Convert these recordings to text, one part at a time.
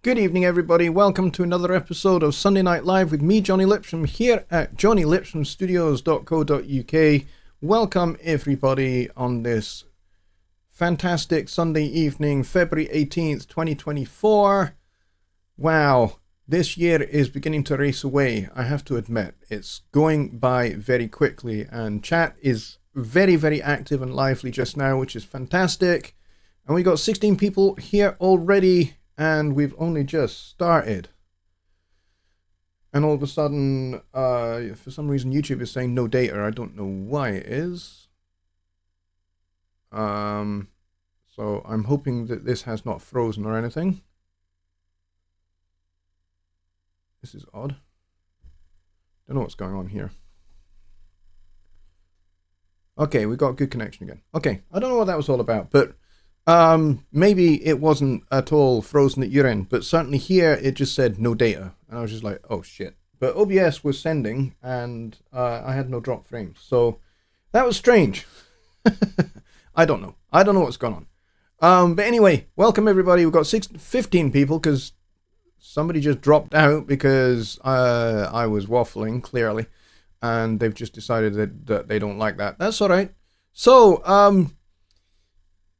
Good evening, everybody. Welcome to another episode of Sunday Night Live with me, Jonny Lipsham, here at Jonny Lipsham, here at jonnyLipshamstudios.co.uk. Welcome, everybody, on this fantastic Sunday evening, February 18th, 2024. Wow, this year is beginning to race away, I have to admit. It's going by very quickly, and chat is very, very active and lively just now, which is fantastic. And we got 16 people here already, and we've only just started. And all of a sudden, for some reason, YouTube is saying no data. I don't know why it is. So I'm hoping that this has not frozen or anything. This is odd. Don't know what's going on here. Okay, we got good connection again. Okay, I don't know what that was all about, but maybe it wasn't at all frozen at your end, but certainly here it just said no data, and I was just like, oh shit. But OBS was sending, and I had no drop frames, so that was strange. I don't know what's going on. But anyway, welcome everybody. We've got 15 people because somebody just dropped out because I was waffling, clearly, and they've just decided that they don't like that. That's all right. So,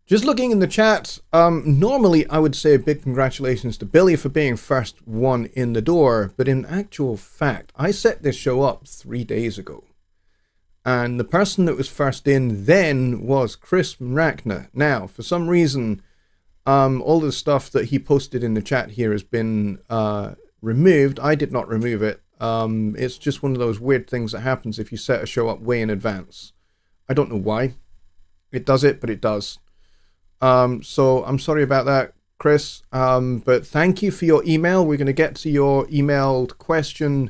just looking in the chat, normally I would say a big congratulations to Billy for being first one in the door, but in actual fact, I set this show up 3 days ago. And the person that was first in then was Chris Mrackner. Now, for some reason, all the stuff that he posted in the chat here has been removed. I did not remove it. It's just one of those weird things that happens if you set a show up way in advance. I don't know why it does it, but it does. So I'm sorry about that, Chris, but thank you for your email. We're going to get to your emailed question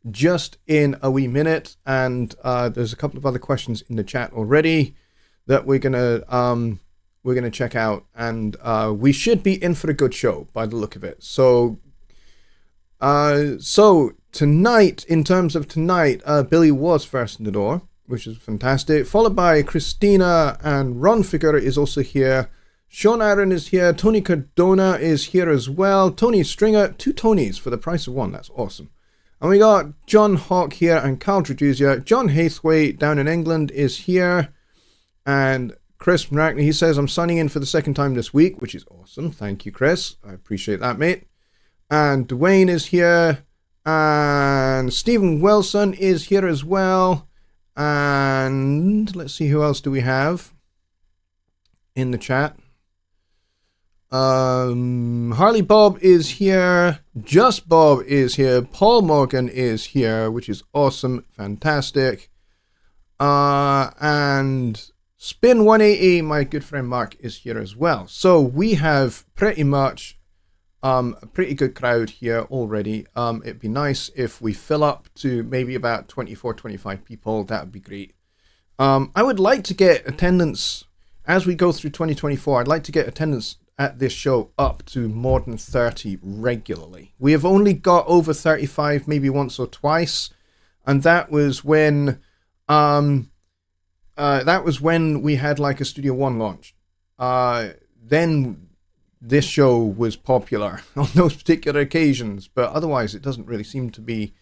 just in a wee minute, and there's a couple of other questions in the chat already that we're going to check out, and we should be in for a good show by the look of it. So tonight, in terms of tonight, Billy was first in the door, which is fantastic, followed by Christina, and Ron Figura is also here. Sean Aaron is here. Tony Cardona is here as well. Tony Stringer, 2 Tonys for the price of 1. That's awesome. And we got John Hawk here and Carl Traduzia. John Hathaway down in England is here. And Chris Mrackney, he says, I'm signing in for the second time this week, which is awesome. Thank you, Chris. I appreciate that, mate. And Dwayne is here. And Stephen Wilson is here as well. And let's see, who else do we have in the chat? Harley Bob is here. Just Bob is here. Paul Morgan is here, which is awesome. Fantastic. And Spin 180, my good friend Mark, is here as well. So we have pretty much a pretty good crowd here already. It'd be nice if we fill up to maybe about 24, 25 people. That would be great. I would like to get attendance as we go through 2024. I'd like to get attendance at this show up to more than 30 regularly. We have only got over 35 maybe once or twice, and that was when we had like a Studio One launch. Then this show was popular on those particular occasions, but otherwise it doesn't really seem to be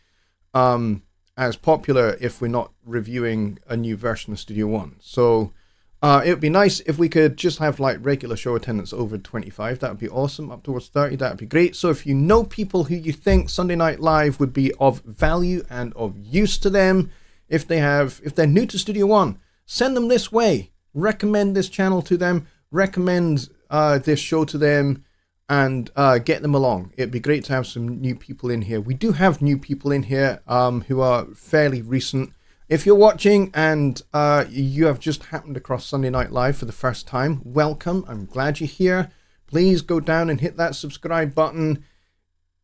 as popular if we're not reviewing a new version of Studio One. So it would be nice if we could just have like regular show attendance over 25. That would be awesome. Up towards 30, that would be great. So if you know people who you think Sunday Night Live would be of value and of use to them, if they're new to Studio One, send them this way. Recommend this channel to them. Recommend this show to them, and get them along. It'd be great to have some new people in here. We do have new people in here who are fairly recent. If you're watching and you have just happened across Sunday Night Live for the first time, welcome. I'm glad you're here. Please go down and hit that subscribe button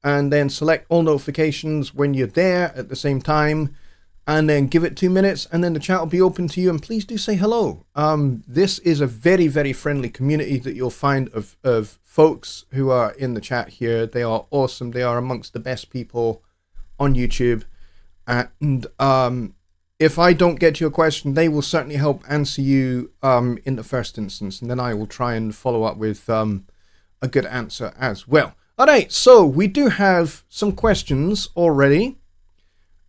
and then select all notifications when you're there at the same time, and then give it 2 minutes, and then the chat will be open to you, and please do say hello. This is a very, very friendly community that you'll find of folks who are in the chat here. They are awesome. They are amongst the best people on YouTube, and if I don't get your question, they will certainly help answer you in the first instance, and then I will try and follow up with a good answer as well. All right, so we do have some questions already,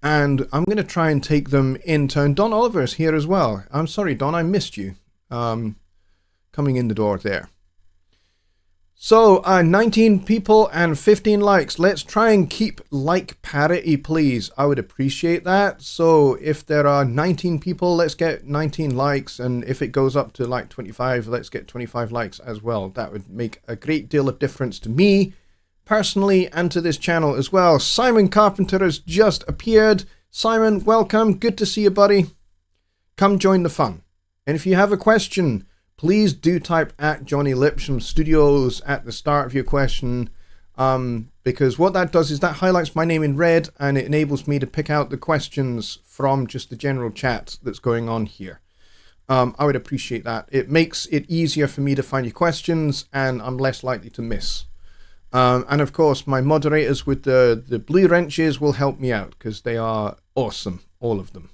and I'm going to try and take them in turn. Don Oliver's here as well. I'm sorry, Don, I missed you coming in the door there. So, 19 people and 15 likes. Let's try and keep like parity, please. I would appreciate that. So, if there are 19 people, let's get 19 likes. And if it goes up to like 25, let's get 25 likes as well. That would make a great deal of difference to me personally and to this channel as well. Simon Carpenter has just appeared. Simon, welcome. Good to see you, buddy. Come join the fun. And if you have a question, please do type at Jonny Lipsham Studios at the start of your question, because what that does is that highlights my name in red and it enables me to pick out the questions from just the general chat that's going on here. I would appreciate that. It makes it easier for me to find your questions and I'm less likely to miss. And of course, my moderators with the blue wrenches will help me out because they are awesome, all of them.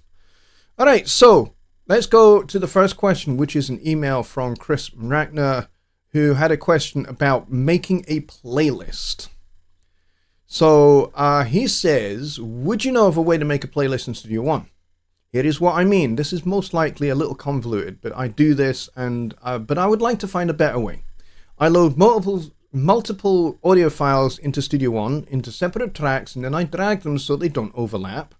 All right, so let's go to the first question, which is an email from Chris Mrachner, who had a question about making a playlist. So he says, would you know of a way to make a playlist in Studio One? Here is what I mean. This is most likely a little convoluted, but I do this, and but I would like to find a better way. I load multiple audio files into Studio One, into separate tracks, and then I drag them so they don't overlap.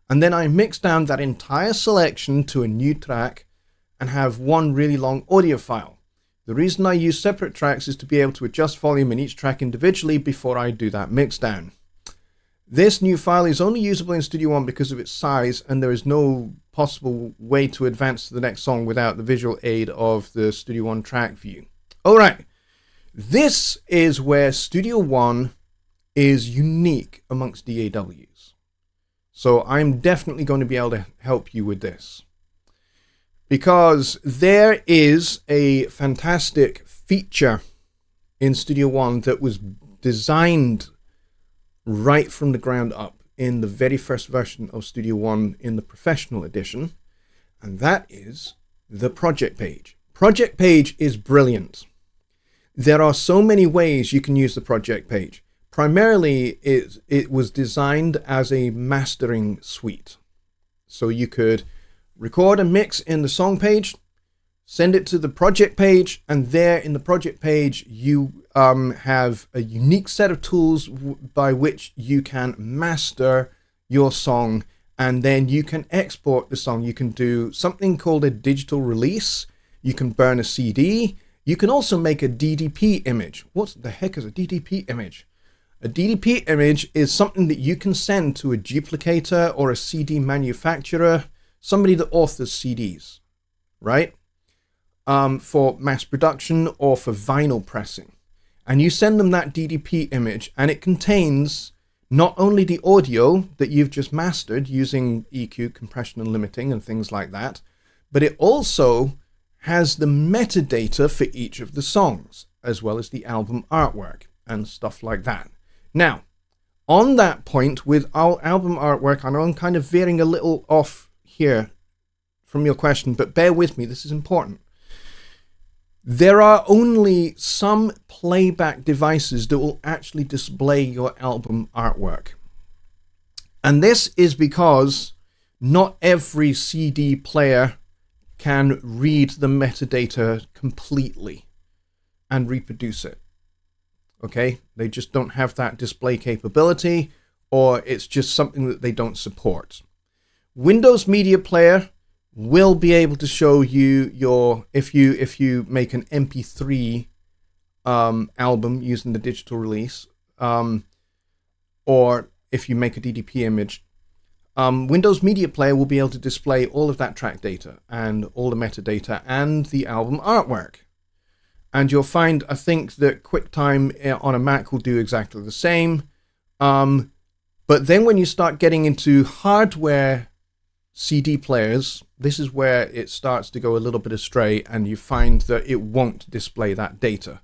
And then I mix down that entire selection to a new track and have one really long audio file. The reason I use separate tracks is to be able to adjust volume in each track individually before I do that mix down. This new file is only usable in Studio One because of its size, and there is no possible way to advance to the next song without the visual aid of the Studio One track view. All right, this is where Studio One is unique amongst DAWs. So I'm definitely going to be able to help you with this, because there is a fantastic feature in Studio One that was designed right from the ground up in the very first version of Studio One in the professional edition, and that is the project page. Project page is brilliant. There are so many ways you can use the project page. Primarily, it was designed as a mastering suite. So you could record and mix in the song page, send it to the project page, and there in the project page, you have a unique set of tools by which you can master your song, and then you can export the song. You can do something called a digital release. You can burn a CD. You can also make a DDP image. What the heck is a DDP image? A DDP image is something that you can send to a duplicator or a CD manufacturer, somebody that authors CDs, right? For mass production or for vinyl pressing. And you send them that DDP image, and it contains not only the audio that you've just mastered using EQ, compression and limiting and things like that, but it also has the metadata for each of the songs, as well as the album artwork and stuff like that. Now, on that point with our album artwork, I know I'm kind of veering a little off here from your question, but bear with me, this is important. There are only some playback devices that will actually display your album artwork. And this is because not every CD player can read the metadata completely and reproduce it. Okay, they just don't have that display capability, or it's just something that they don't support. Windows Media Player will be able to show you your, if you make an MP3 album using the digital release, or if you make a DDP image, Windows Media Player will be able to display all of that track data and all the metadata and the album artwork. And you'll find, I think, that QuickTime on a Mac will do exactly the same. But then when you start getting into hardware CD players, this is where it starts to go a little bit astray, and you find that it won't display that data.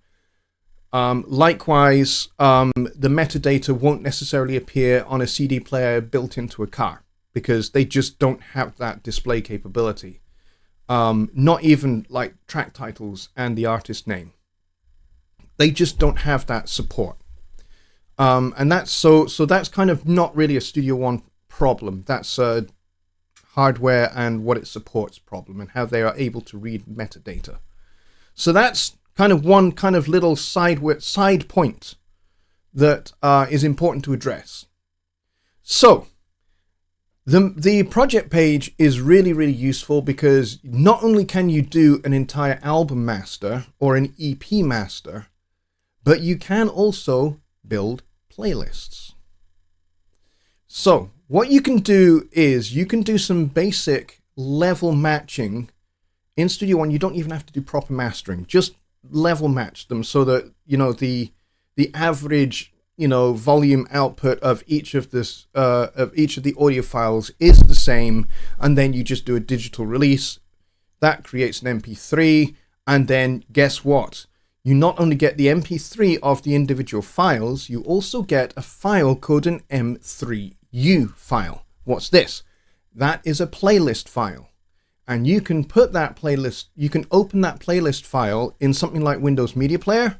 Likewise, the metadata won't necessarily appear on a CD player built into a car, because they just don't have that display capability. Not even like track titles and the artist name. They just don't have that support. And that's so that's kind of not really a Studio One problem. That's a hardware and what it supports problem, and how they are able to read metadata. So that's kind of one kind of little side point that is important to address. So the project page is really, really useful, because not only can you do an entire album master or an EP master, but you can also build playlists. So what you can do is you can do some basic level matching in Studio One. You don't even have to do proper mastering, just level match them so that, you know, the average, you know, volume output of each of the audio files is the same, and then you just do a digital release that creates an MP3, and then guess what? You not only get the MP3 of the individual files, you also get a file called an M3U file. What's this? That is a playlist file. And you can put that playlist, you can open that playlist file in something like Windows Media Player,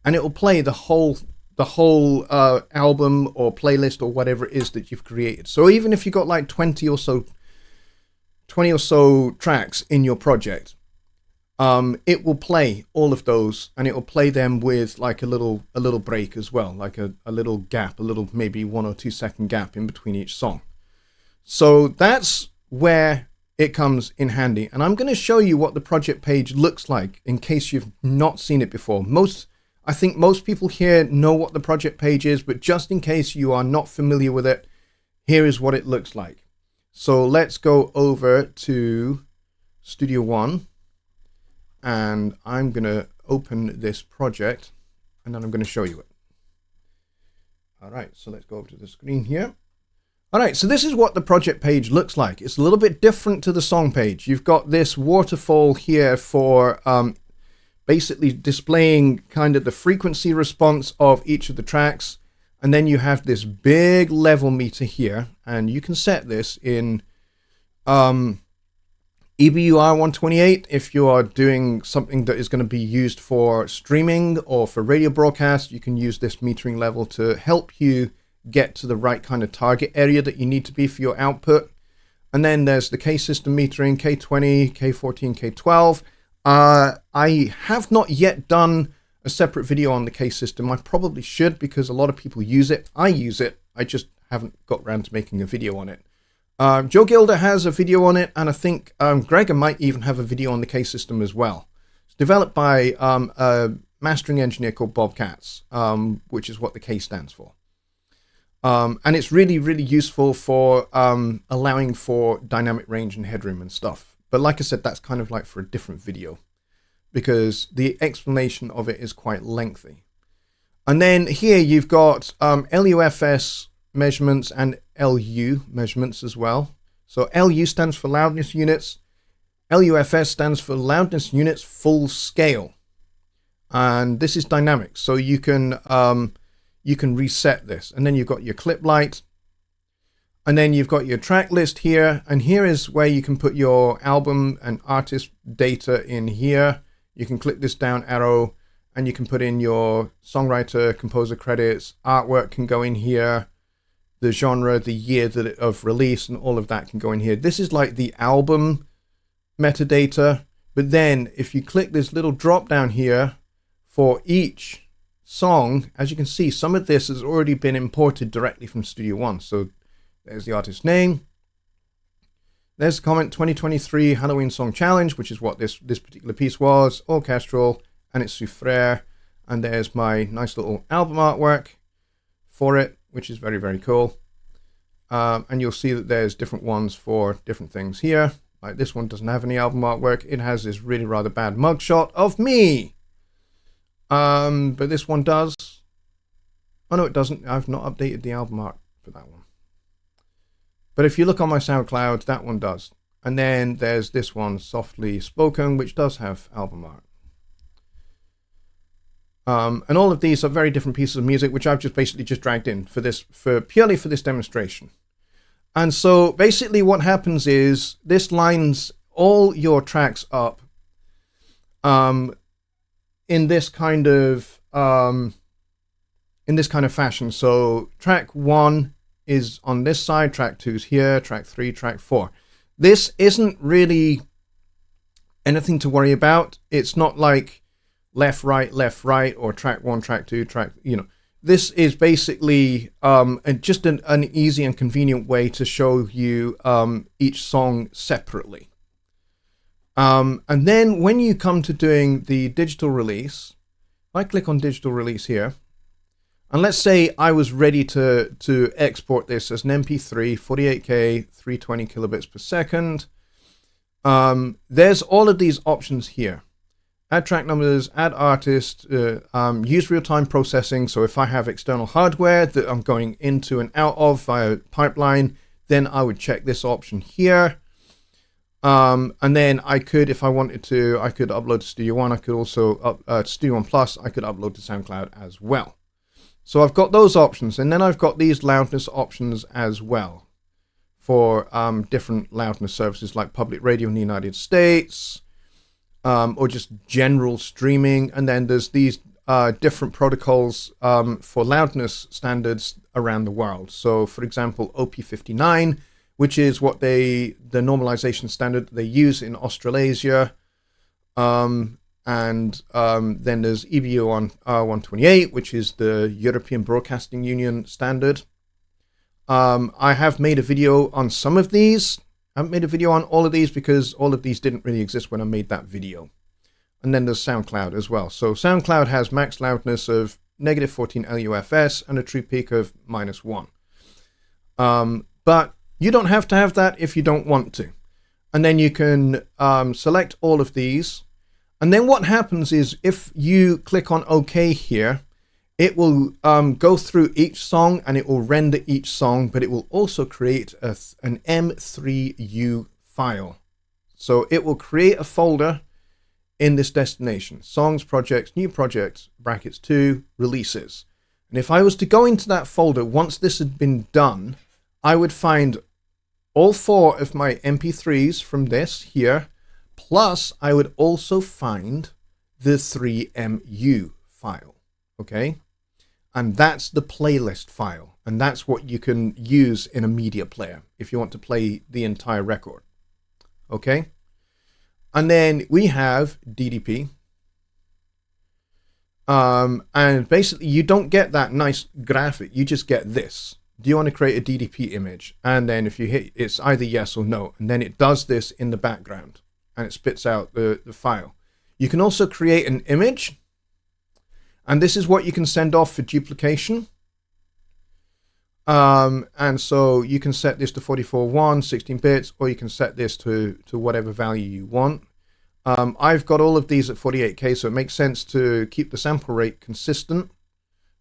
and it will play the whole album or playlist or whatever it is that you've created. So even if you've got like 20 or so tracks in your project, it will play all of those, and it will play them with like a little break as well, like a little gap, a little maybe 1 or 2 second gap in between each song. So that's where it comes in handy. And I'm going to show you what the project page looks like in case you've not seen it before. I think most people here know what the project page is, but just in case you are not familiar with it, here is what it looks like. So let's go over to Studio One, and I'm going to open this project, and then I'm going to show you it. All right, so let's go over to the screen here. All right, so this is what the project page looks like. It's a little bit different to the song page. You've got this waterfall here for basically displaying kind of the frequency response of each of the tracks. And then you have this big level meter here, and you can set this in EBUR 128 if you are doing something that is going to be used for streaming or for radio broadcast. You can use this metering level to help you get to the right kind of target area that you need to be for your output. And then there's the K system metering, K20, K14, K12. I have not yet done a separate video on the K system. I probably should, because a lot of people use it. I use it. I just haven't got around to making a video on it. Joe Gilder has a video on it, and I think Gregor might even have a video on the K system as well. It's developed by a mastering engineer called Bob Katz, which is what the K stands for. And it's really, really useful for allowing for dynamic range and headroom and stuff. But like I said, that's kind of like for a different video, because the explanation of it is quite lengthy. And then here you've got LUFS measurements and LU measurements as well. So LU stands for loudness units. LUFS stands for loudness units full scale. And this is dynamic, so you can reset this. And then you've got your clip light. And then you've got your track list here, and here is where you can put your album and artist data in here. You can click this down arrow, and you can put in your songwriter, composer credits, artwork can go in here, the genre, the year of release, and all of that can go in here. This is like the album metadata, but then if you click this little drop down here for each song, as you can see, some of this has already been imported directly from Studio One. So there's the artist name. There's the comment, 2023 Halloween Song Challenge, which is what this particular piece was, orchestral, and it's Souffrere. And there's my nice little album artwork for it, which is very, very cool. And you'll see that there's different ones for different things here. Like this one doesn't have any album artwork. It has this really rather bad mugshot of me. But this one does. Oh no, it doesn't. I've not updated the album art for that one. But if you look on my SoundCloud, that one does. And then there's this one, Softly Spoken, which does have album art. And all of these are very different pieces of music, which I've just basically just dragged in purely for this demonstration. And so basically what happens is this lines all your tracks up in this kind of in this kind of fashion. So track 1 is on this side, track 2 is here, track 3, track 4. This isn't really anything to worry about. It's not like left, right, or track 1, track 2, track, This is basically just an easy and convenient way to show you each song separately. And then when you come to doing the digital release, I click on digital release here, and let's say I was ready to export this as an MP3, 48K, 320 kilobits per second. There's all of these options here. Add track numbers, add artist, use real-time processing. So if I have external hardware that I'm going into and out of via pipeline, then I would check this option here. And then I could, if I wanted to, I could upload to Studio One. I could also, Studio One Plus, I could upload to SoundCloud as well. So I've got those options. And then I've got these loudness options as well for different loudness services like public radio in the United States, or just general streaming. And then there's these different protocols for loudness standards around the world. So for example, OP59, which is what the normalization standard they use in Australasia. And then there's EBU on 128, which is the European Broadcasting Union standard. I have made a video on some of these. I haven't made a video on all of these because all of these didn't really exist when I made that video. And then there's SoundCloud as well. So SoundCloud has max loudness of -14 LUFS and a true peak of -1. But you don't have to have that if you don't want to. And then you can select all of these. And then what happens is if you click on OK here, it will go through each song and it will render each song, but it will also create an M3U file. So it will create a folder in this destination, songs, projects, new projects, brackets 2, releases. And if I was to go into that folder, once this had been done, I would find all 4 of my MP3s from this here, plus I would also find the 3MU file, okay? And that's the playlist file, and that's what you can use in a media player if you want to play the entire record, okay? And then we have DDP, and basically you don't get that nice graphic, you just get this. Do you want to create a DDP image? And then if you hit, it's either yes or no. And then it does this in the background and it spits out the file. You can also create an image. And this is what you can send off for duplication. And so you can set this to 44.1, 16 bits, or you can set this to whatever value you want. I've got all of these at 48K, so it makes sense to keep the sample rate consistent,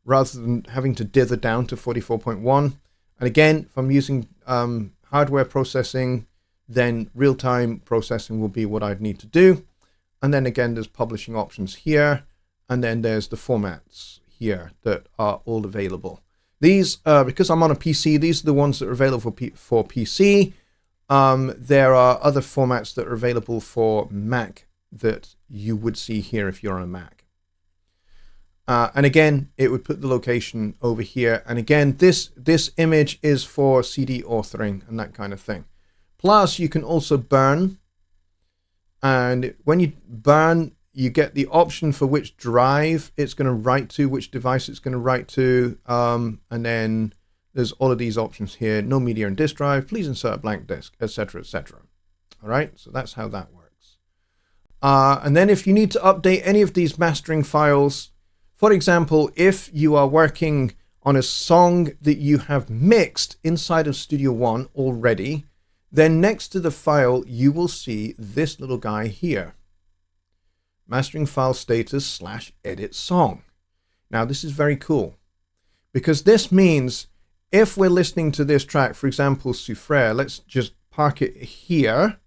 rather than having to dither down to 44.1. And again, if I'm using hardware processing, then real-time processing will be what I'd need to do. And then again, there's publishing options here. And then there's the formats here that are all available. These, because I'm on a PC, these are the ones that are available for PC. There are other formats that are available for Mac that you would see here if you're on a Mac. And again, it would put the location over here. And again, this image is for CD authoring and that kind of thing. Plus, you can also burn. And when you burn, you get the option for which drive it's going to write to, which device it's going to write to. And then there's all of these options here. No media and disk drive. Please insert a blank disk, etc., etc. All right, so that's how that works. And then if you need to update any of these mastering files, for example, if you are working on a song that you have mixed inside of Studio One already, then next to the file, you will see this little guy here. Mastering file status /edit song. Now, this is very cool because this means if we're listening to this track, for example, Souffrere, let's just park it here.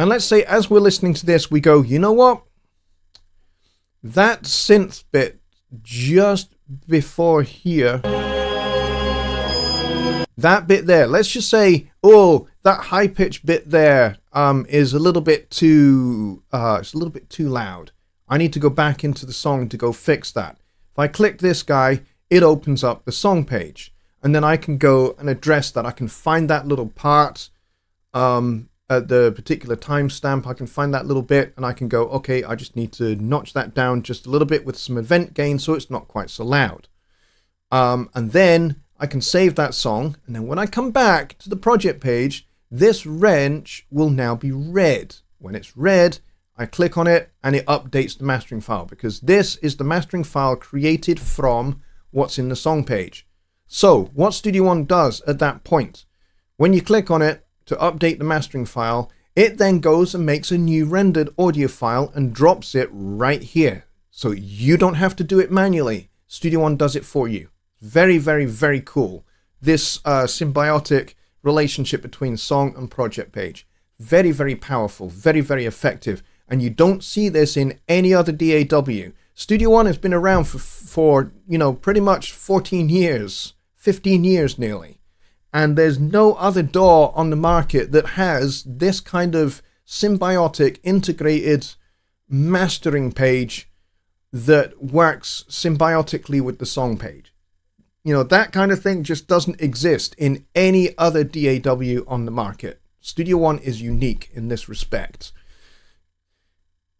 And let's say as we're listening to this, we go, you know what? That synth bit just before here, that bit there, let's just say, oh, that high pitch bit there is a little bit too, it's a little bit too loud. I need to go back into the song to go fix that. If I click this guy, it opens up the song page, and then I can go and address that. I can find that little part at the particular timestamp. I can find that little bit, and I can go, okay, I just need to notch that down just a little bit with some event gain so it's not quite so loud. And then I can save that song, and then when I come back to the project page, this wrench will now be red. When it's red, I click on it and it updates the mastering file, because this is the mastering file created from what's in the song page. So what Studio One does at that point, when you click on it to update the mastering file, it then goes and makes a new rendered audio file and drops it right here. So you don't have to do it manually. Studio One does it for you. Very, very, very cool. This symbiotic relationship between song and project page. Very, very powerful, very, very effective. And you don't see this in any other DAW. Studio One has been around for you know, pretty much 14 years, 15 years nearly. And there's no other DAW on the market that has this kind of symbiotic, integrated mastering page that works symbiotically with the song page. You know, that kind of thing just doesn't exist in any other DAW on the market. Studio One is unique in this respect.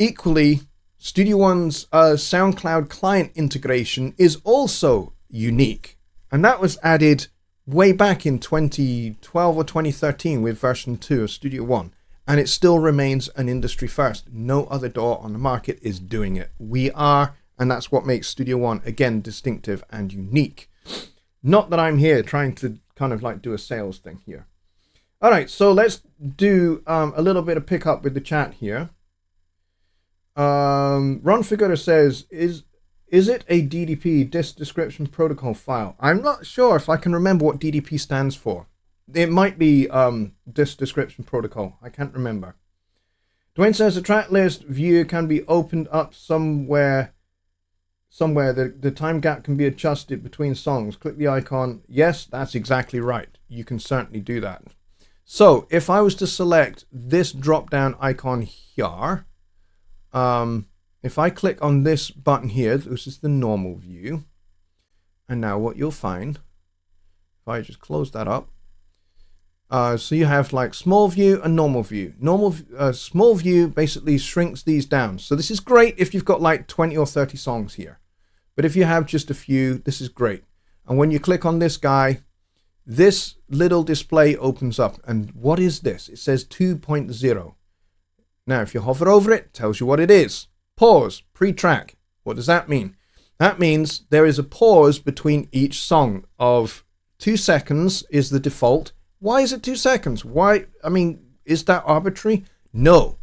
Equally, Studio One's SoundCloud client integration is also unique. And that was added way back in 2012 or 2013 with version 2 of Studio One. And it still remains an industry first. No other DAW on the market is doing it. We are, and that's what makes Studio One, again, distinctive and unique. Not that I'm here trying to kind of like do a sales thing here. All right, so let's do a little bit of pickup with the chat here. Ron Figura says, is it a DDP, disk description protocol file? I'm not sure if I can remember what DDP stands for. It might be disk description protocol. I can't remember. Dwayne says the track list view can be opened up somewhere. The time gap can be adjusted between songs. Click the icon. Yes, that's exactly right. You can certainly do that. So if I was to select this drop down icon here, if I click on this button here, this is the normal view. And now what you'll find, if I just close that up, so you have like small view and normal view. Small view basically shrinks these down. So this is great if you've got like 20 or 30 songs here. But if you have just a few, this is great. And when you click on this guy, this little display opens up. And what is this? It says 2.0. Now, if you hover over it, it tells you what it is. Pause, pre-track. What does that mean? That means there is a pause between each song of 2 seconds is the default. Why is it 2 seconds? Why? I mean, is that arbitrary? No.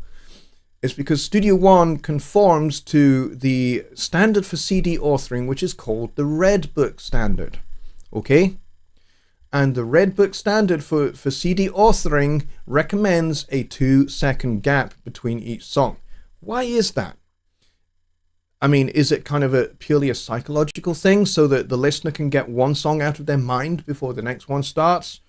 It's because Studio One conforms to the standard for CD authoring, which is called the Red Book standard. Okay? And the Red Book standard for CD authoring recommends a 2-second gap between each song. Why is that? I mean, is it kind of purely a psychological thing so that the listener can get one song out of their mind before the next one starts?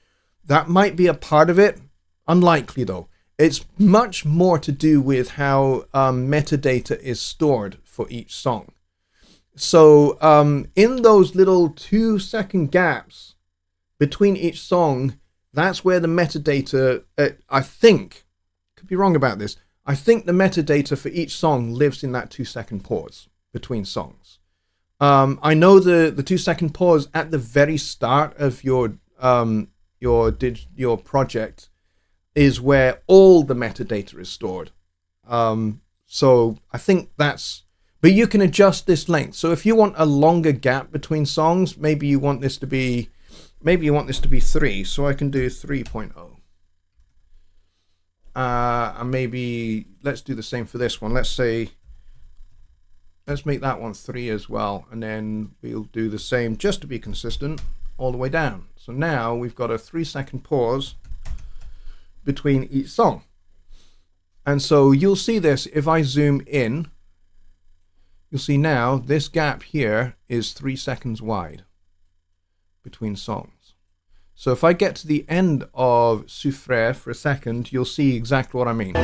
That might be a part of it. Unlikely, though. It's much more to do with how metadata is stored for each song. So in those little 2-second gaps between each song, that's where the metadata, I think, could be wrong about this, I think the metadata for each song lives in that 2-second pause between songs. I know the 2-second pause at the very start of your project is where all the metadata is stored. So I think that's, but you can adjust this length. So if you want a longer gap between songs, maybe you want this to be 3. So I can do 3.0. And maybe let's do the same for this one. Let's make that one 3 as well. And then we'll do the same just to be consistent all the way down. So now we've got a 3-second pause between each song. And so you'll see this if I zoom in. You'll see now this gap here is 3 seconds wide between songs. So if I get to the end of Souffré for a second, you'll see exactly what I mean.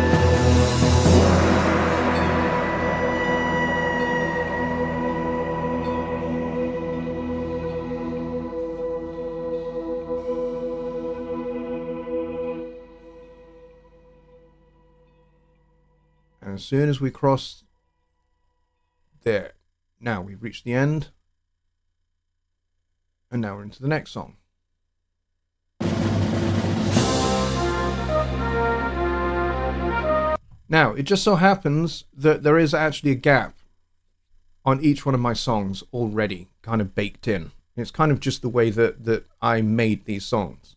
And as soon as we cross there, now we've reached the end, and now we're into the next song. Now, it just so happens that there is actually a gap on each one of my songs already kind of baked in. It's kind of just the way that I made these songs.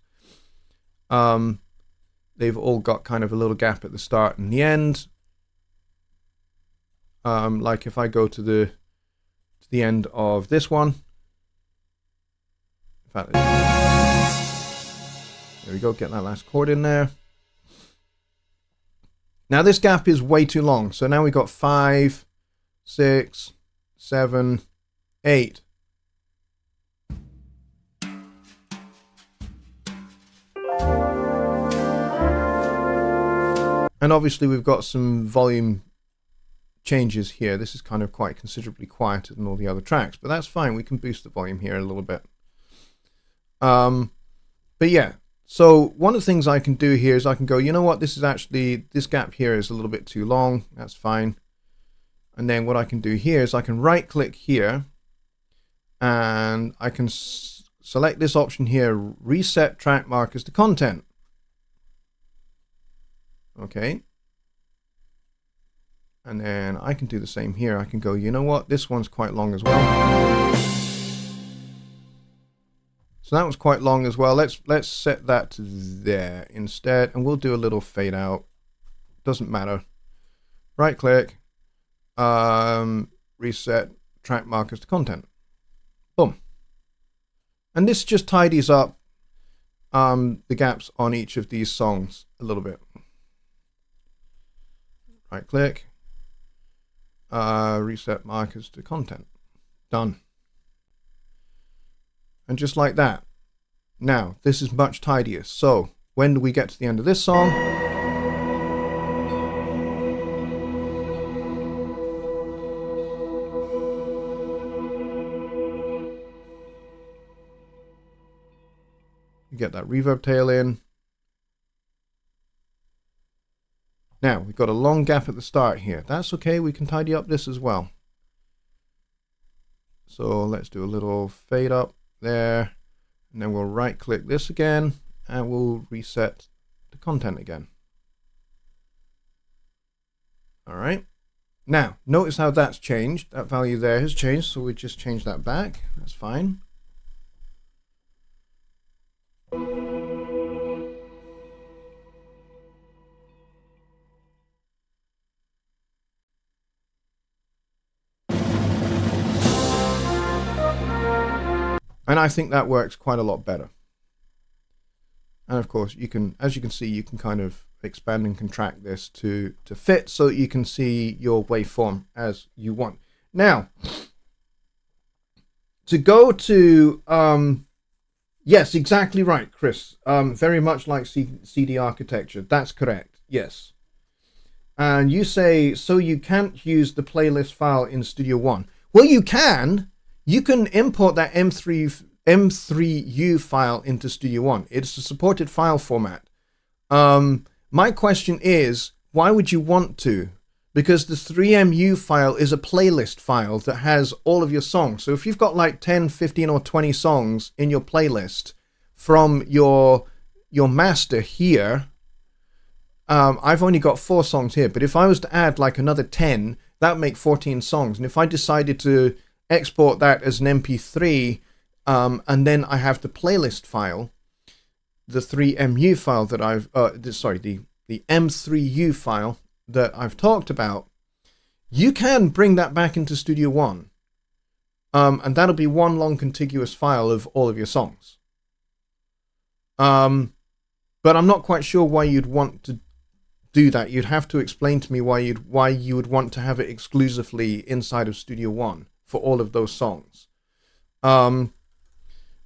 They've all got kind of a little gap at the start and the end. Like if I go to the end of this one. In fact, there we go, get that last chord in there. Now this gap is way too long, so now we've got 5, 6, 7, 8. And obviously we've got some volume changes here. This is kind of quite considerably quieter than all the other tracks, but that's fine. We can boost the volume here a little bit. But yeah, so one of the things I can do here is I can go, you know what, this gap here is a little bit too long. That's fine. And then what I can do here is I can right click here and I can select this option here, reset track markers to content. Okay. And then I can do the same here. I can go, you know what, this one's quite long as well. So that was quite long as well. Let's set that to there instead, and we'll do a little fade out. Doesn't matter. Right click, reset track markers to content. Boom. And this just tidies up the gaps on each of these songs a little bit. Right click, reset markers to content. Done. And just like that. Now, this is much tidier. So, when do we get to the end of this song? You get that reverb tail in. Now, we've got a long gap at the start here. That's okay, we can tidy up this as well. So, let's do a little fade up there, and then we'll right click this again and we'll reset the content again. All right, now notice how that's changed. That value there has changed, so we just change that back. That's fine. And I think that works quite a lot better. And of course, you can, as you can see, you can kind of expand and contract this to fit so that you can see your waveform as you want. Now, to go to, yes, exactly right, Chris. Very much like CD architecture. That's correct. Yes. And you say, so you can't use the playlist file in Studio One. Well, you can. You can import that M3U file into Studio One. It's a supported file format. My question is, why would you want to? Because the 3MU file is a playlist file that has all of your songs. So if you've got like 10, 15 or 20 songs in your playlist from your master here, I've only got 4 songs here, but if I was to add like another 10, that would make 14 songs. And if I decided to export that as an MP3, and then I have the playlist file, the 3MU file that I've, the M3U file that I've talked about, you can bring that back into Studio One. And that'll be one long contiguous file of all of your songs. But I'm not quite sure why you'd want to do that. You'd have to explain to me why you would want to have it exclusively inside of Studio One for all of those songs.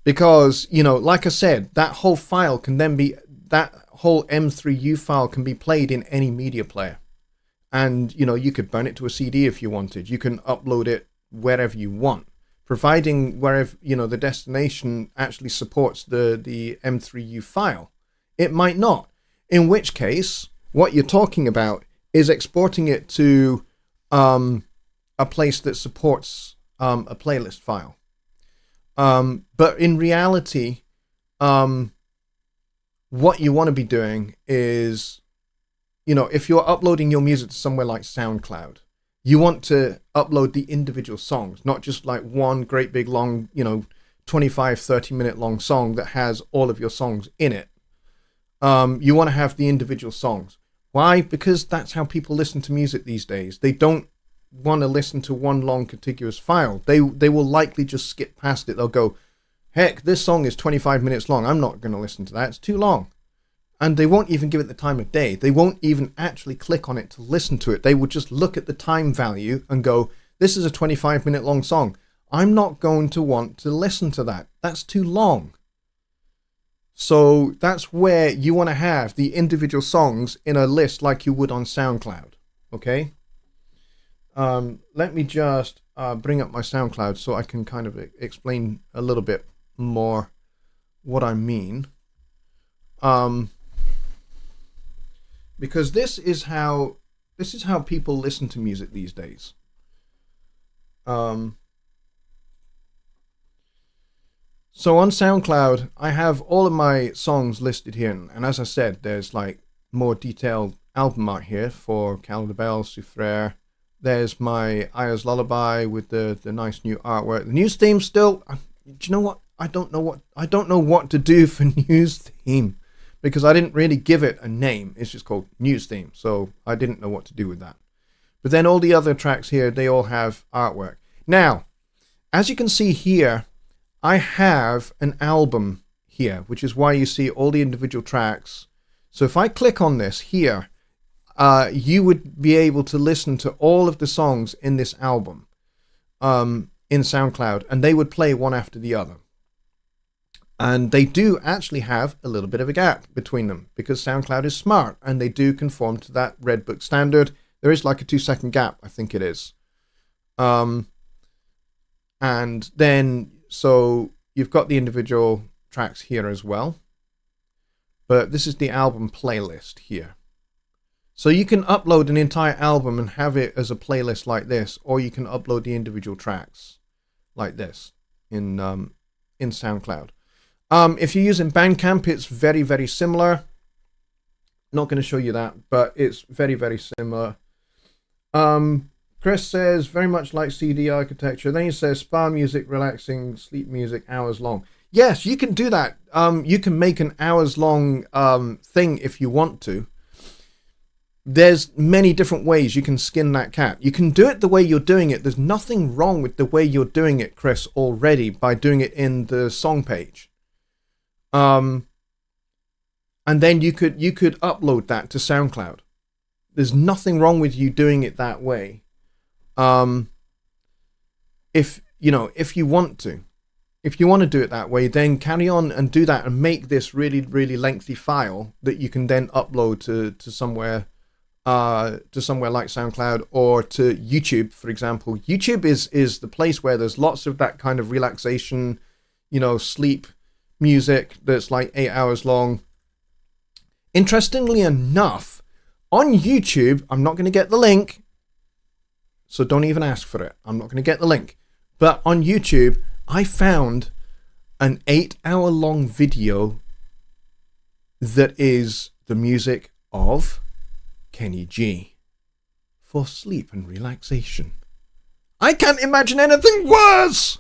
Because, you know, like I said, that whole file can then be, that whole M3U file can be played in any media player. And, you know, you could burn it to a CD if you wanted. You can upload it wherever you want, providing wherever, you know, the destination actually supports the M3U file. It might not, in which case, what you're talking about is exporting it to a place that supports a playlist file. But in reality, what you want to be doing is, you know, if you're uploading your music to somewhere like SoundCloud, you want to upload the individual songs, not just like one great big long, you know, 25, 30-minute long song that has all of your songs in it. You want to have the individual songs. Why? Because that's how people listen to music these days. They don't want to listen to one long contiguous file. They will likely just skip past it. They'll go, heck, this song is 25 minutes long. I'm not going to listen to that. It's too long. And they won't even give it the time of day. They won't even actually click on it to listen to it. They will just look at the time value and go, this is a 25-minute long song. I'm not going to want to listen to that. That's too long. So that's where you want to have the individual songs in a list like you would on SoundCloud. Okay? Let me just bring up my SoundCloud so I can kind of explain a little bit more what I mean. Because this is how people listen to music these days. So on SoundCloud, I have all of my songs listed here, and as I said, there's like more detailed album art here for Calendar Bell, Souffrere. There's my Aya's Lullaby with the nice new artwork. The news theme still, do you know what? I don't know what to do for news theme, because I didn't really give it a name. It's just called news theme, so I didn't know what to do with that. But then all the other tracks here, they all have artwork. Now, as you can see here, I have an album here, which is why you see all the individual tracks. So if I click on this here, you would be able to listen to all of the songs in this album in SoundCloud, and they would play one after the other. And they do actually have a little bit of a gap between them because SoundCloud is smart and they do conform to that Red Book standard. There is like a 2-second gap, I think it is. And then, so you've got the individual tracks here as well. But this is the album playlist here. So you can upload an entire album and have it as a playlist like this, or you can upload the individual tracks like this in SoundCloud. If you're using Bandcamp, it's very, very similar. Not going to show you that, but it's very, very similar. Chris says, very much like CD architecture. Then he says, spa music, relaxing, sleep music, hours long. Yes, you can do that. You can make an hours long thing if you want to. There's many different ways you can skin that cat. You can do it the way you're doing it. There's nothing wrong with the way you're doing it, Chris, already by doing it in the song page. And then you could upload that to SoundCloud. There's nothing wrong with you doing it that way. If you want to do it that way, then carry on and do that and make this really, really lengthy file that you can then upload to somewhere like SoundCloud or to YouTube, for example. YouTube is the place where there's lots of that kind of relaxation, sleep music that's like 8 hours long. Interestingly enough, on YouTube, I'm not going to get the link, so don't even ask for it. I'm not going to get the link. But on YouTube, I found an 8-hour long video that is the music of Kenny G for sleep and relaxation. I can't imagine anything worse!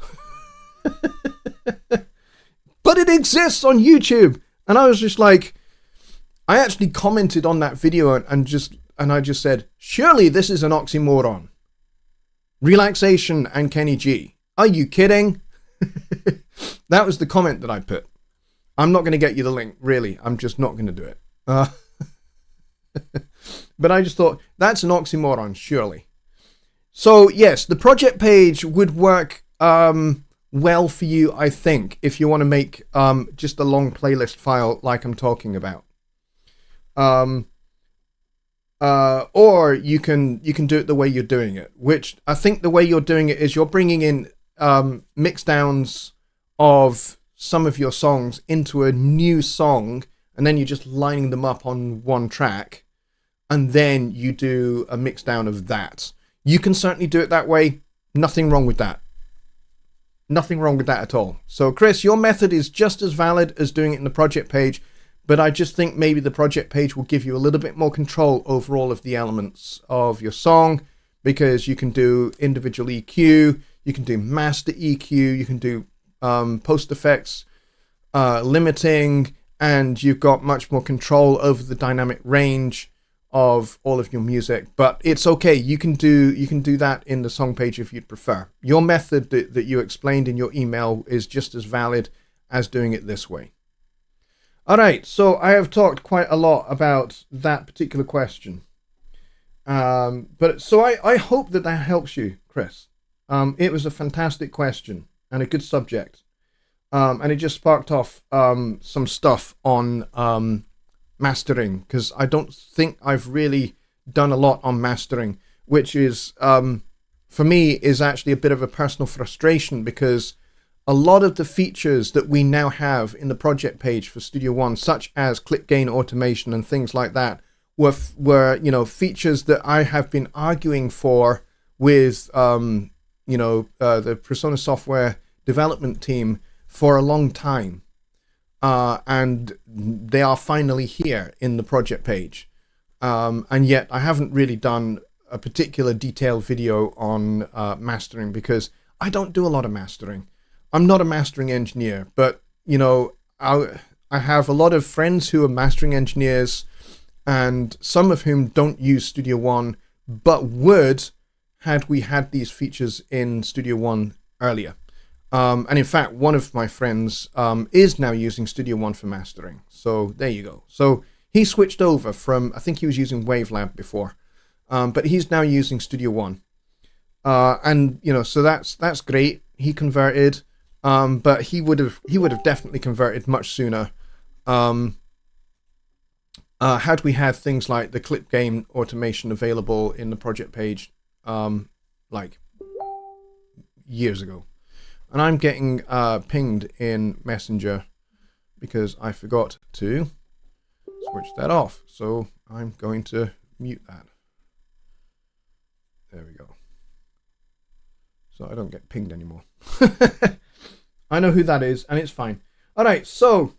But it exists on YouTube. And I was just like, I actually commented on that video and I just said, surely this is an oxymoron. Relaxation and Kenny G. Are you kidding? That was the comment that I put. I'm not going to get you the link, really. I'm just not going to do it. But I just thought, that's an oxymoron, surely. So yes, the project page would work well for you, I think, if you want to make just a long playlist file like I'm talking about. Or you can do it the way you're doing it, which I think the way you're doing it is you're bringing in mix downs of some of your songs into a new song, and then you're just lining them up on one track, and then you do a mix down of that. You can certainly do it that way. Nothing wrong with that. Nothing wrong with that at all. So Chris, your method is just as valid as doing it in the project page, but I just think maybe the project page will give you a little bit more control over all of the elements of your song, because you can do individual EQ, you can do master EQ, you can do post effects, limiting, and you've got much more control over the dynamic range of all of your music. But it's okay, you can do that in the song page if you'd prefer. Your method that you explained in your email is just as valid as doing it this way. All right, so I have talked quite a lot about that particular question. But so I hope that helps you, Chris. It was a fantastic question and a good subject. And it just sparked off some stuff on mastering, because I don't think I've really done a lot on mastering, which is, for me, is actually a bit of a personal frustration, because a lot of the features that we now have in the project page for Studio One, such as clip gain automation and things like that, were features that I have been arguing for with the Persona software development team for a long time, and they are finally here in the project page, and yet I haven't really done a particular detailed video on mastering, because I don't do a lot of mastering. I'm not a mastering engineer, but I have a lot of friends who are mastering engineers, and some of whom don't use Studio One, but would had we had these features in Studio One earlier. And in fact, one of my friends is now using Studio One for mastering. So there you go. So he switched over from, I think he was using Wavelab before, but he's now using Studio One. And so that's great. He converted. But he would have definitely converted much sooner had we had things like the clip gain automation available in the project page like years ago. And I'm getting pinged in Messenger because I forgot to switch that off. So I'm going to mute that. There we go. So I don't get pinged anymore. I know who that is, and it's fine. All right, so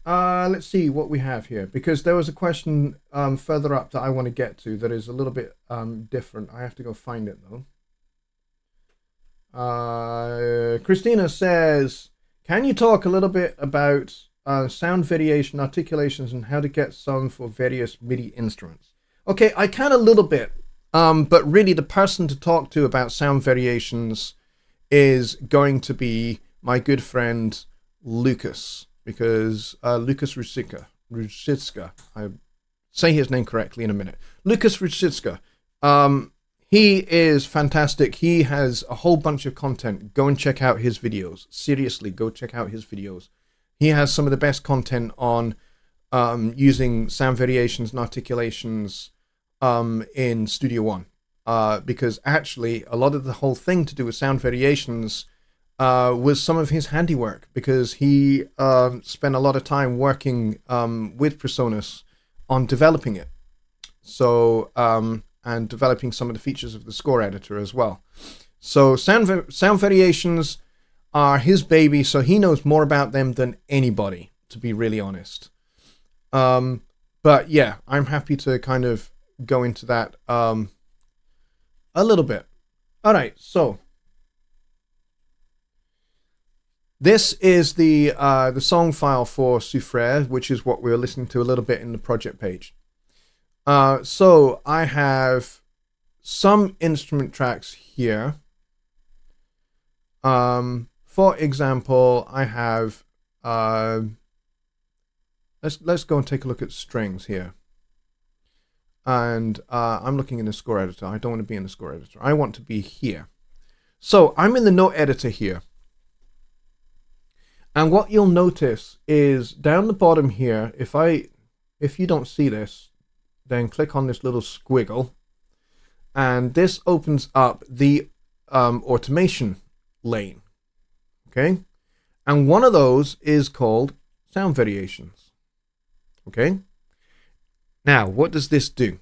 let's see what we have here, because there was a question further up that I want to get to that is a little bit different. I have to go find it, though. Christina says, can you talk a little bit about sound variation, articulations, and how to get some for various MIDI instruments? Okay, I can a little bit, but really the person to talk to about sound variations is going to be my good friend Lucas, because Lucas Rusicka, I say his name correctly in a minute. Lucas Rusicka, he is fantastic. He has a whole bunch of content. Go and check out his videos. Seriously, go check out his videos. He has some of the best content on using sound variations and articulations in Studio One. Because actually a lot of the whole thing to do with sound variations was some of his handiwork, because he spent a lot of time working with Presonus on developing it. So and developing some of the features of the score editor as well. So sound variations are his baby, so he knows more about them than anybody, to be really honest. But yeah, I'm happy to kind of go into that a little bit. All right, so this is the song file for Souffrere, which is what we were listening to a little bit in the project page. So I have some instrument tracks here. For example, I have let's go and take a look at strings here. And I'm looking in the score editor. I don't want to be in the score editor. I want to be here. So I'm in the note editor here. And what you'll notice is down the bottom here, if you don't see this, then click on this little squiggle. And this opens up the automation lane. Okay? And one of those is called sound variations. Okay? Now, what does this do?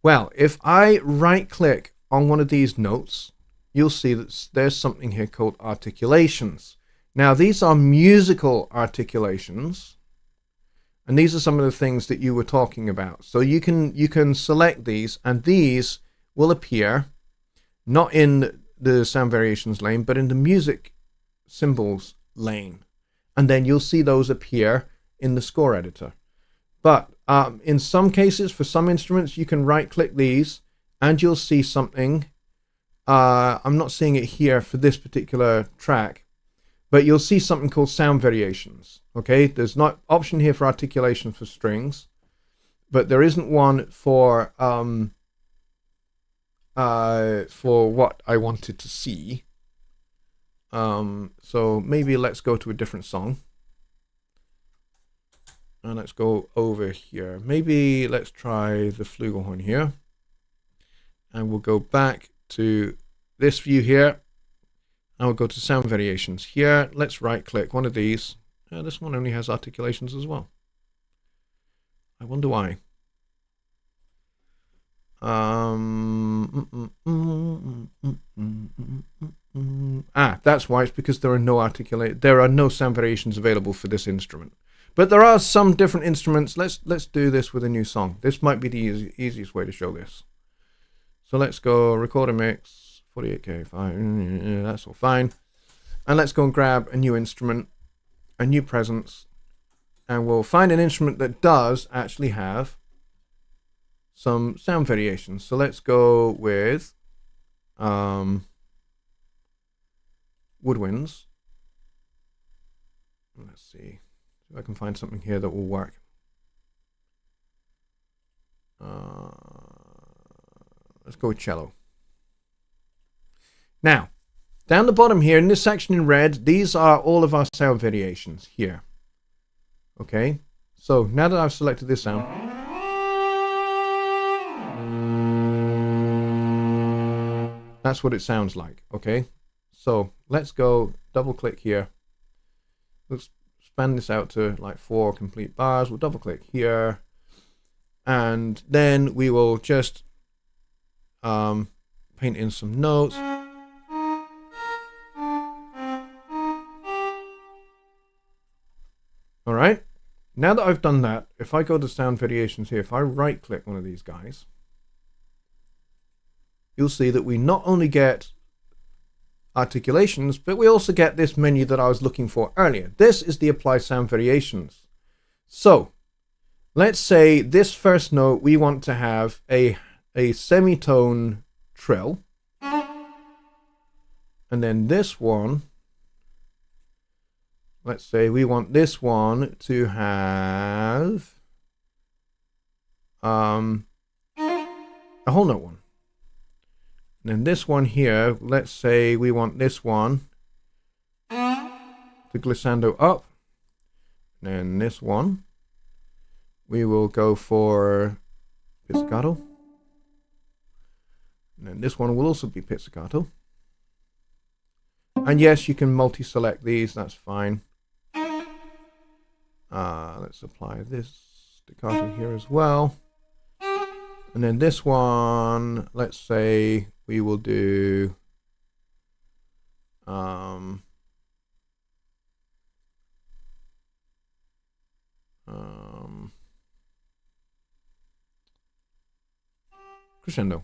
Well, if I right click on one of these notes, you'll see that there's something here called articulations. Now, these are musical articulations, and these are some of the things that you were talking about. So you can select these, and these will appear not in the sound variations lane, but in the music symbols lane. And then you'll see those appear in the score editor. But in some cases, for some instruments, you can right click these and you'll see something. I'm not seeing it here for this particular track, but you'll see something called sound variations. Okay, there's not option here for articulation for strings, but there isn't one for what I wanted to see. So maybe let's go to a different song. And let's go over here. Maybe let's try the flugelhorn here. And we'll go back to this view here. And we'll go to sound variations here. Let's right click one of these. This one only has articulations as well. I wonder why. That's why. It's because there are no sound variations available for this instrument. But there are some different instruments. Let's do this with a new song. This might be the easiest way to show this. So let's go record a mix, 48K, fine. That's all fine. And let's go and grab a new instrument, a new presence, and we'll find an instrument that does actually have some sound variations. So let's go with woodwinds. Let's see if I can find something here that will work. Let's go with cello. Now, down the bottom here in this section in red, these are all of our sound variations here. Okay, so now that I've selected this sound, that's what it sounds like. Okay, so let's go double click here. Let's span this out to like 4 complete bars. We'll double click here, and then we will just paint in some notes. All right, now that I've done that, if I go to sound variations here, if I right click one of these guys, you'll see that we not only get articulations, but we also get this menu that I was looking for earlier. This is the apply sound variations. So let's say this first note, we want to have a semitone trill. And then this one, let's say we want this one to have a whole note one. And then this one here, let's say we want this one to glissando up. And then this one, we will go for pizzicato. And then this one will also be pizzicato. And yes, you can multi-select these, that's fine. Let's apply this staccato here as well. And then this one, let's say we will do crescendo.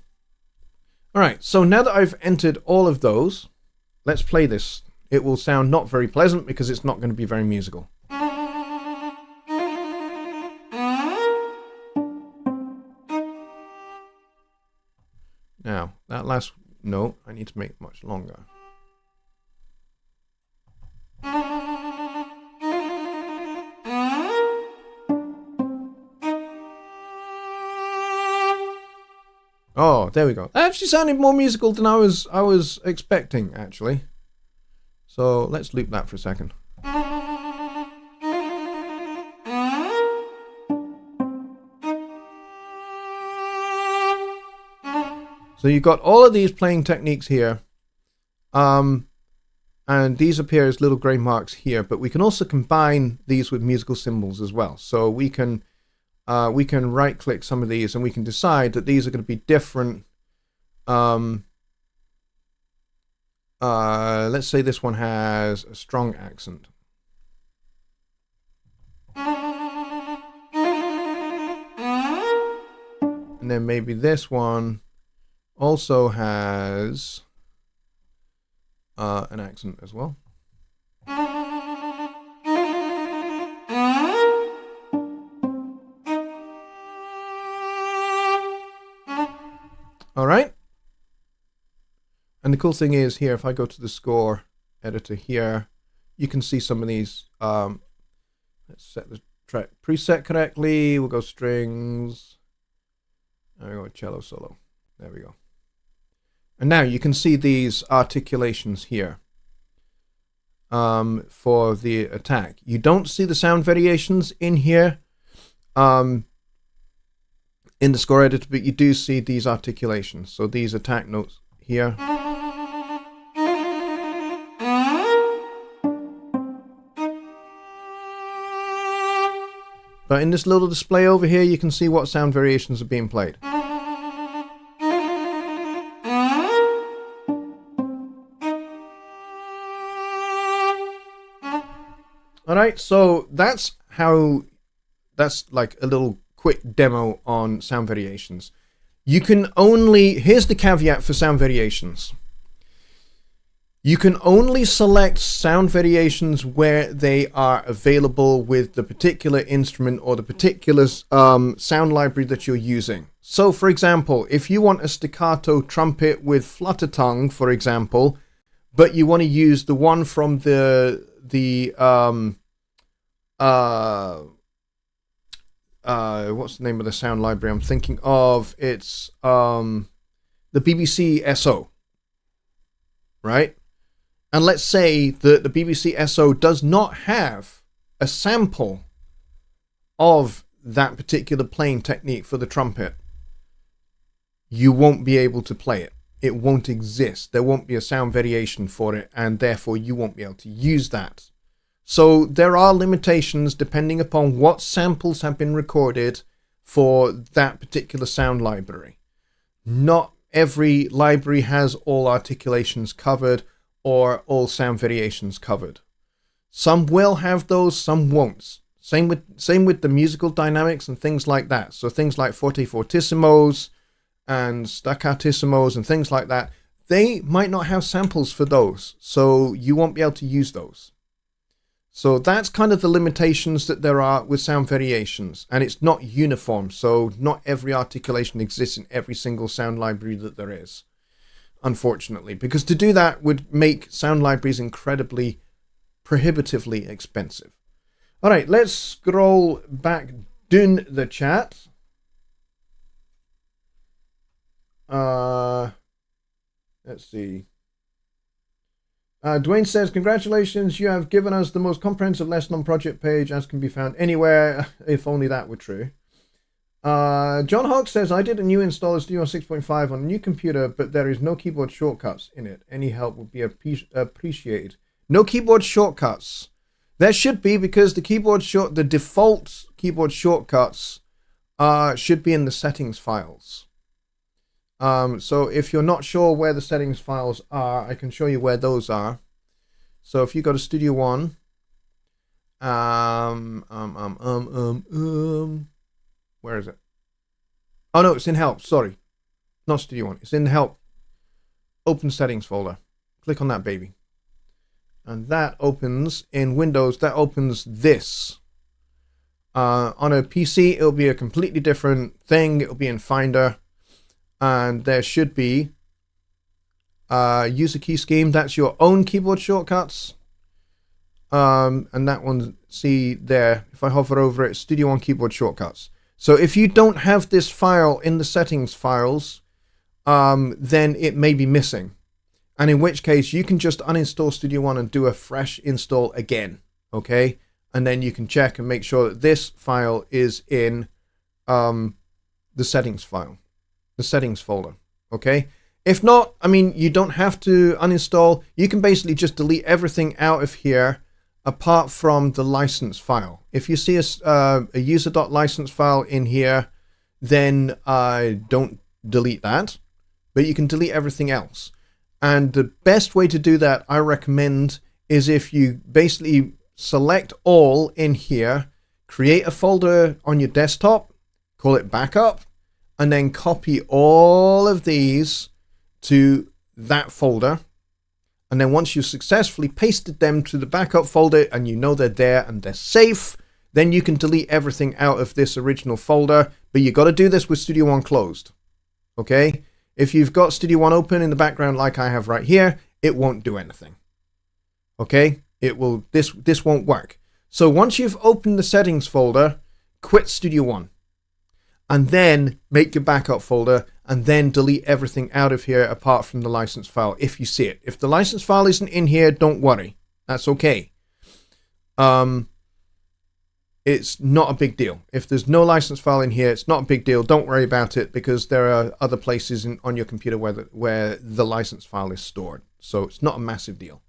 All right, so now that I've entered all of those, let's play this. It will sound not very pleasant because it's not going to be very musical. Now, that last note, I need to make much longer. Oh, there we go. That actually sounded more musical than I was expecting, actually. So let's loop that for a second. So you've got all of these playing techniques here. And these appear as little gray marks here, but we can also combine these with musical symbols as well. So we can right click some of these and we can decide that these are going to be different. Let's say this one has a strong accent. And then maybe this one also has an accent as well. All right. And the cool thing is here, if I go to the score editor here, you can see some of these. Let's set the track preset correctly. We'll go strings. There we go, cello solo. There we go. And now you can see these articulations here for the attack. You don't see the sound variations in here in the score editor, but you do see these articulations. So these attack notes here. But in this little display over here, you can see what sound variations are being played. Alright, so that's like a little quick demo on sound variations. You can only, here's the caveat for sound variations. You can only select sound variations where they are available with the particular instrument or the particular sound library that you're using. So for example, if you want a staccato trumpet with flutter tongue, for example, but you want to use the one from the what's the name of the sound library I'm thinking of? It's the BBC SO, right? And let's say that the BBC SO does not have a sample of that particular playing technique for the trumpet. You won't be able to play it. It won't exist. There won't be a sound variation for it, and therefore you won't be able to use that. So there are limitations depending upon what samples have been recorded for that particular sound library. Not every library has all articulations covered or all sound variations covered. Some will have those, some won't. Same with the musical dynamics and things like that. So things like forte fortissimos and staccattissimos and things like that, they might not have samples for those, so you won't be able to use those. So that's kind of the limitations that there are with sound variations, and it's not uniform, so not every articulation exists in every single sound library that there is, unfortunately, because to do that would make sound libraries incredibly, prohibitively expensive. All right, let's scroll back down the chat. Let's see. Dwayne says, congratulations, you have given us the most comprehensive lesson on project page as can be found anywhere. If only that were true. John Hawk says, I did a new install of Studio 6.5 on a new computer, but there is no keyboard shortcuts in it. Any help would be appreciated. No keyboard shortcuts. There should be, because the default keyboard shortcuts should be in the settings files. So if you're not sure where the settings files are, I can show you where those are. So if you go to Studio One, where is it? Oh no, it's in Help. Sorry, not Studio One. It's in Help. Open Settings folder. Click on that baby, and that opens in Windows. That opens this. On a PC, it'll be a completely different thing. It'll be in Finder. And there should be user key scheme. That's your own keyboard shortcuts. And that one, see there, if I hover over it, Studio One keyboard shortcuts. So if you don't have this file in the settings files, then it may be missing. And in which case, you can just uninstall Studio One and do a fresh install again, okay? And then you can check and make sure that this file is in the settings file, the settings folder, okay? If not, I mean, you don't have to uninstall. You can basically just delete everything out of here apart from the license file. If you see a user.license file in here, then don't delete that, but you can delete everything else. And the best way to do that, I recommend, is if you basically select all in here, create a folder on your desktop, call it backup, and then copy all of these to that folder. And then once you've successfully pasted them to the backup folder and you know they're there and they're safe, then you can delete everything out of this original folder. But you got to do this with Studio One closed. Okay? If you've got Studio One open in the background like I have right here, it won't do anything. Okay? It will. This won't work. So once you've opened the settings folder, quit Studio One. And then make your backup folder and then delete everything out of here apart from the license file if you see it. If the license file isn't in here, don't worry. That's okay. It's not a big deal. If there's no license file in here, it's not a big deal. Don't worry about it because there are other places on your computer where the license file is stored. So it's not a massive deal.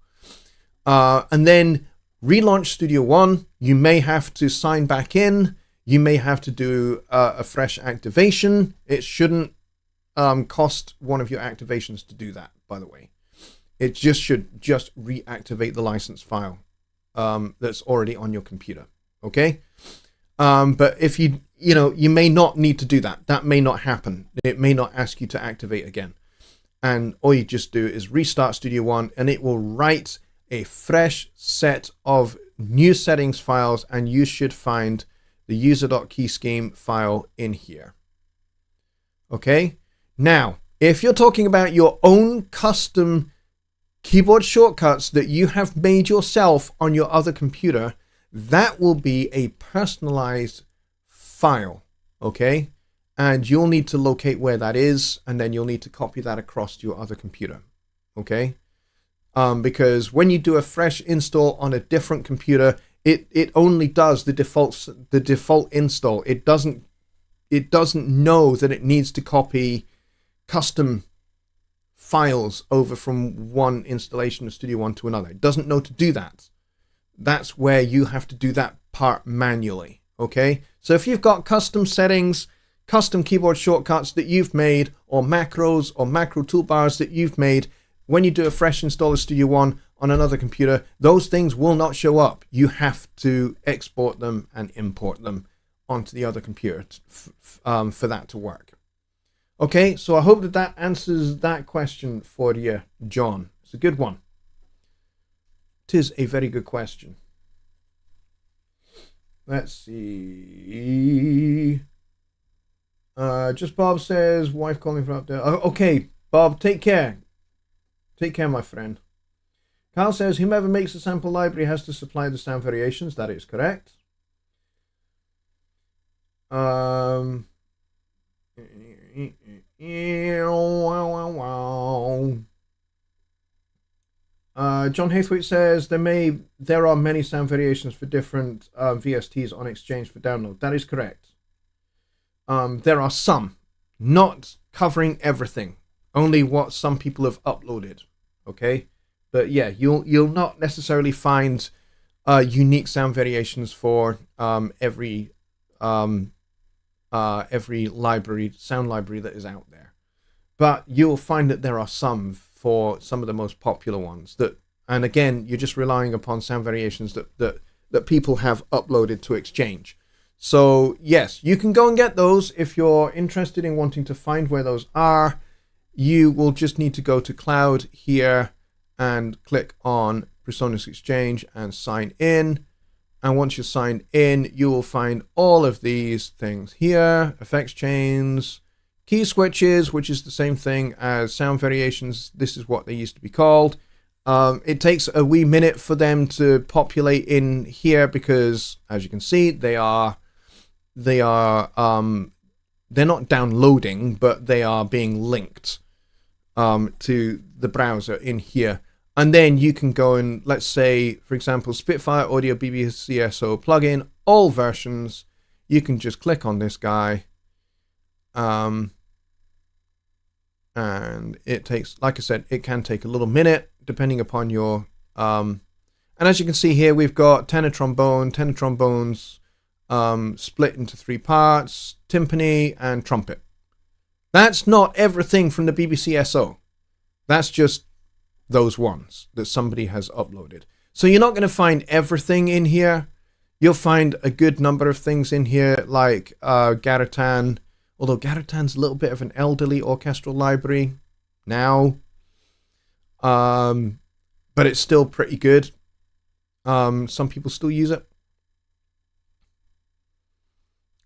And then relaunch Studio One. You may have to sign back in. You may have to do a fresh activation. It shouldn't cost one of your activations to do that, by the way. It should just reactivate the license file that's already on your computer. Okay? But if you may not need to do that. That may not happen. It may not ask you to activate again. And all you just do is restart Studio One and it will write a fresh set of new settings files and you should find the user.keyscheme file in here. Okay? Now, if you're talking about your own custom keyboard shortcuts that you have made yourself on your other computer, that will be a personalized file. Okay? And you'll need to locate where that is, and then you'll need to copy that across to your other computer. Okay? Because when you do a fresh install on a different computer, it only does the default install. It doesn't know that it needs to copy custom files over from one installation of Studio One to another. It doesn't know to do that. That's where you have to do that part manually. Okay? So if you've got custom settings, custom keyboard shortcuts that you've made, or macros or macro toolbars that you've made, when you do a fresh install of Studio One on another computer, those things will not show up. You have to export them and import them onto the other computer for that to work. Okay, so I hope that answers that question for you, John. It's a good one. It is a very good question. Let's see. Just Bob says, wife calling for update. Okay, Bob, take care. Take care, my friend. Carl says, whomever makes the sample library has to supply the sound variations. That is correct. John Haythwaite says, there are many sound variations for different VSTs on Exchange for download. That is correct. There are some, not covering everything, only what some people have uploaded. Okay, but yeah, you'll not necessarily find unique sound variations for every sound library that is out there. But you'll find that there are some for some of the most popular ones. And again, you're just relying upon sound variations that people have uploaded to Exchange. So yes, you can go and get those if you're interested in wanting to find where those are. You will just need to go to Cloud here and click on Presonus Exchange and sign in. And once you're signed in, you will find all of these things here: effects chains, key switches, which is the same thing as sound variations. This is what they used to be called. It takes a wee minute for them to populate in here because, as you can see, they're not downloading, but they are being linked. to the browser in here. And then you can go and, let's say, for example, Spitfire Audio BBCSO plugin, all versions. You can just click on this guy. And it takes, like I said, it can take a little minute depending upon your... and as you can see here, we've got tenor trombones split into 3 parts, timpani and trumpet. That's not everything from the BBCSO. That's just those ones that somebody has uploaded. So you're not going to find everything in here. You'll find a good number of things in here, like Garatan, although Garatan's a little bit of an elderly orchestral library now. But it's still pretty good. Some people still use it.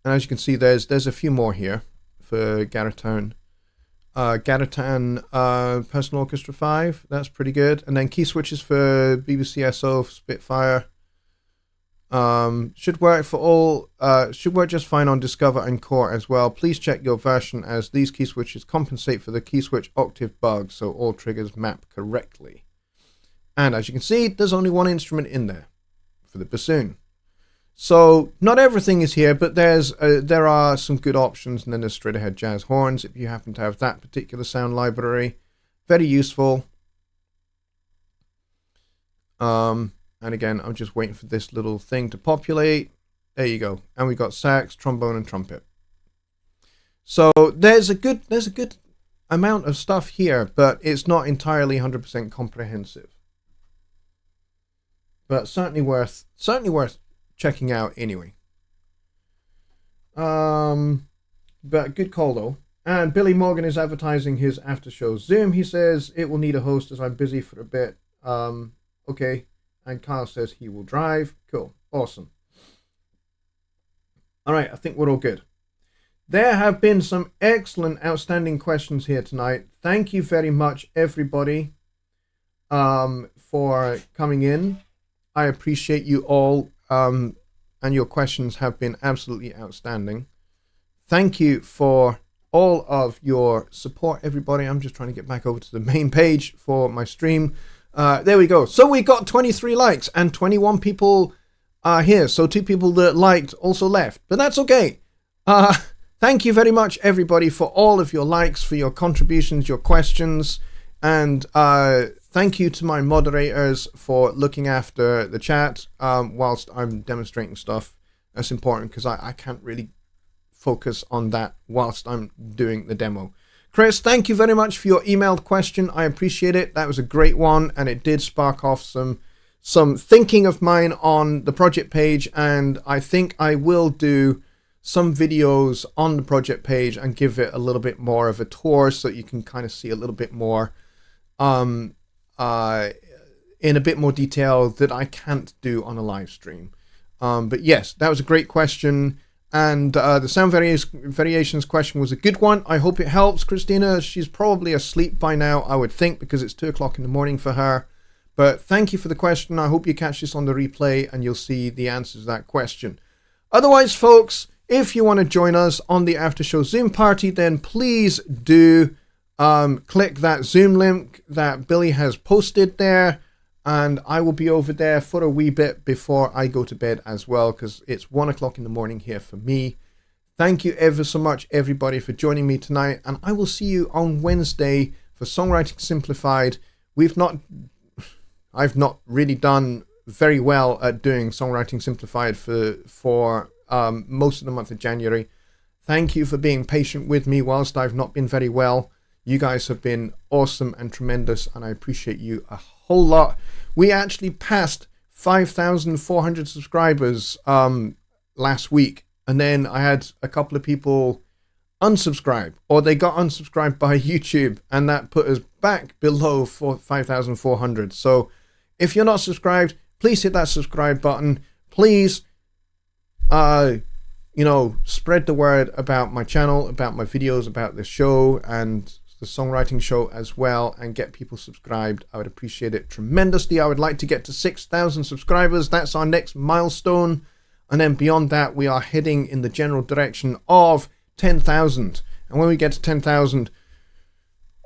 And as you can see, there's a few more here for Garatan. Garatan Personal Orchestra 5, that's pretty good. And then key switches for BBCSO, for Spitfire. Should work for all, should work just fine on Discover and Core as well. Please check your version as these key switches compensate for the key switch octave bug, so all triggers map correctly. And as you can see, there's only one instrument in there for the bassoon. So not everything is here, but there are some good options. And then there's straight ahead jazz horns if you happen to have that particular sound library. Very useful. And again, I'm just waiting for this little thing to populate. There you go. And we got sax, trombone, and trumpet. So there's a good amount of stuff here, but it's not entirely 100% comprehensive. But certainly worth checking out anyway. But good call though. And Billy Morgan is advertising his after show Zoom. He says it will need a host as I'm busy for a bit. Okay. And Kyle says he will drive. Cool. Awesome. All right. I think we're all good. There have been some excellent, outstanding questions here tonight. Thank you very much, everybody, for coming in. I appreciate you all, and your questions have been absolutely outstanding. Thank you for all of your support, everybody. I'm just trying to get back over to the main page for my stream. There we go. So we got 23 likes and 21 people are here. So 2 people that liked also left, but that's okay. Thank you very much, everybody, for all of your likes, for your contributions, your questions, and thank you to my moderators for looking after the chat whilst I'm demonstrating stuff. That's important because I can't really focus on that whilst I'm doing the demo. Chris, thank you very much for your emailed question. I appreciate it. That was a great one, and it did spark off some thinking of mine on the project page, and I think I will do some videos on the project page and give it a little bit more of a tour so that you can kind of see a little bit more in a bit more detail that I can't do on a live stream. But yes, that was a great question. And the sound variations question was a good one. I hope it helps Christina. She's probably asleep by now, I would think, because it's 2 o'clock in the morning for her. But thank you for the question. I hope you catch this on the replay and you'll see the answers to that question. Otherwise, folks, if you want to join us on the after show Zoom party, then please do click that Zoom link that Billy has posted there. And I will be over there for a wee bit before I go to bed as well, because it's 1 o'clock in the morning here for me. Thank you ever so much, everybody, for joining me tonight. And I will see you on Wednesday for Songwriting Simplified. I've not really done very well at doing Songwriting Simplified for most of the month of January. Thank you for being patient with me whilst I've not been very well. You guys have been awesome and tremendous, and I appreciate you a whole lot. We actually passed 5,400 subscribers last week, and then I had a couple of people unsubscribe, or they got unsubscribed by YouTube, and that put us back below 5,400. So if you're not subscribed, please hit that subscribe button. Please, spread the word about my channel, about my videos, about the show, and the songwriting show as well, and get people subscribed. I would appreciate it tremendously. I would like to get to 6,000 subscribers. That's our next milestone. And then beyond that, we are heading in the general direction of 10,000. And when we get to 10,000,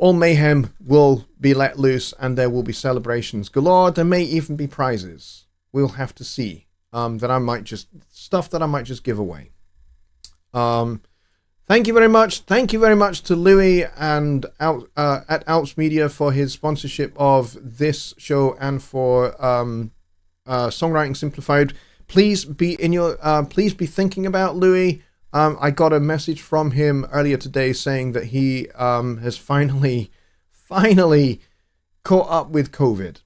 all mayhem will be let loose and there will be celebrations galore. There may even be prizes. We'll have to see. That I might just give away. Thank you very much. Thank you very much to Louis and at Alps Media for his sponsorship of this show and for Songwriting Simplified. Please be thinking about Louis. I got a message from him earlier today saying that he has finally caught up with COVID.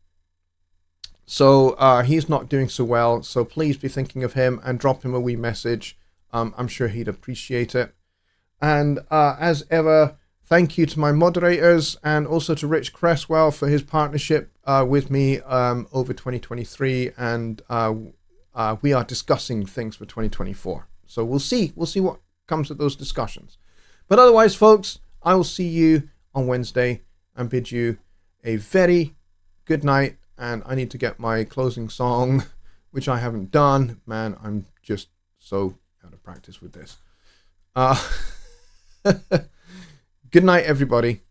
So he's not doing so well. So please be thinking of him and drop him a wee message. I'm sure he'd appreciate it. And as ever, thank you to my moderators and also to Rich Cresswell for his partnership with me over 2023. And we are discussing things for 2024. So we'll see what comes of those discussions. But otherwise, folks, I will see you on Wednesday and bid you a very good night. And I need to get my closing song, which I haven't done. Man, I'm just so out of practice with this. Good night, everybody.